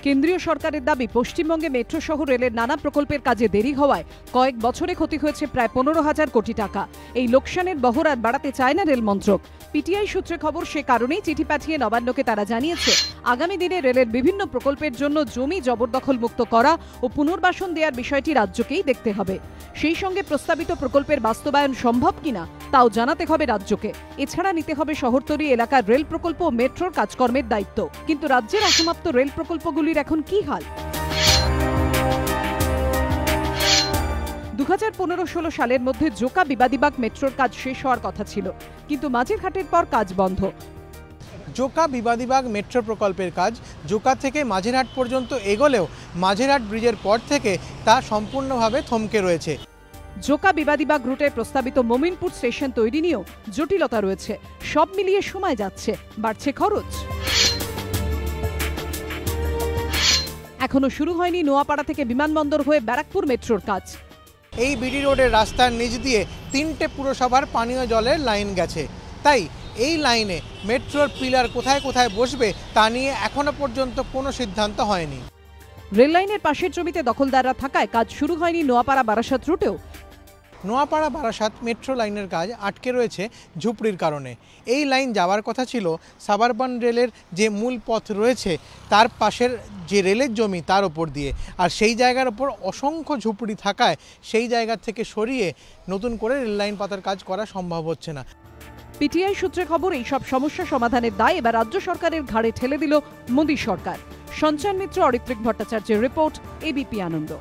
কেন্দ্রীয় সরকারের দাবি, পশ্চিমবঙ্গে মেট্রো সহ রেলের নানা প্রকল্পের কাজে দেরি হওয়ায় কয়েক বছরে ক্ষতি হয়েছে প্রায় 15,000 কোটি টাকা। এই লোকসানের বহর আর বাড়াতে চায় না রেল মন্ত্রক। পিটিআই সূত্রে খবর, সে কারণেই চিঠি পাঠিয়ে নবান্নকে তারা জানিয়েছে, আগামী দিনে রেলের বিভিন্ন প্রকল্পের জন্য জমি জবরদখল মুক্ত করা ও পুনর্বাসন দেওয়ার বিষয়টি রাজ্যকেই দেখতে হবে। সেই সঙ্গে প্রস্তাবিত প্রকল্পের বাস্তবায়ন সম্ভব কিনা তাও জানাতে হবে রাজ্যকে। এছাড়া নিতে হবে শহরতলি এলাকার রেল প্রকল্প ও মেট্রোর কাজকর্মের দায়িত্ব। কিন্তু রাজ্যের অসমাপ্ত রেল প্রকল্পগুলির এখন কি হাল? 2015-16 সালের মধ্যে জোকা বিবাদীবাগ মেট্রোর কাজ শেষ হওয়ার কথা ছিল, কিন্তু মাঝেরঘাটের পর কাজ বন্ধ। জোকা বিবাদীবাগ মেট্রো প্রকল্পের কাজ জোকা থেকে মাঝেরহাট পর্যন্ত এগোলেও মাঝেরহাট ব্রিজের পর থেকে তা সম্পূর্ণভাবে থমকে রয়েছে। জোকা বিবাদীবাগ রুটে প্রস্তাবিত মোমিনপুর স্টেশন তৈরি নিয়েও জটিলতা রয়েছে। সব মিলিয়ে সময় যাচ্ছে, বাড়ছে খরচ। এখনো শুরু হয়নি নোয়াপাড়া থেকে বিমানবন্দর হয়ে ব্যারাকপুর মেট্রোর কাজ। এই বিডি রোডের রাস্তার নিচ দিয়ে 3টে পুরসভার পানীয় জলের লাইন গেছে, তাই এই লাইনে মেট্রোর পিলার কোথায় কোথায় বসবে তা নিয়ে এখনো পর্যন্ত কোনো সিদ্ধান্ত হয়নি। রেল লাইনের পাশের জমিতে দখলদাররা থাকায় কাজ শুরু হয়নি নোয়াপাড়া বারাসাত রুটেও। নোয়াপাড়া বারাসাত মেট্রো লাইনের কাজ আটকে রয়েছে ঝুপড়ির কারণে। এই লাইন যাওয়ার কথা ছিল সাবারবান রেলের যে মূল পথ রয়েছে তার পাশের যে রেলের জমি তার ওপর দিয়ে, আর সেই জায়গার ওপর অসংখ্য ঝুপড়ি থাকায় সেই জায়গা থেকে সরিয়ে নতুন করে রেল লাইন পাতার কাজ করা সম্ভব হচ্ছে না। পিটিআই সূত্রে খবর, এই সব সমস্যা সমাধানের দায় এবার রাজ্য সরকারের ঘাড়ে ঠেলে দিল মোদী সরকার। সঞ্চয়ন মিত্র, অরিত্রিক ভট্টাচার্যের রিপোর্ট, এবিপি আনন্দ।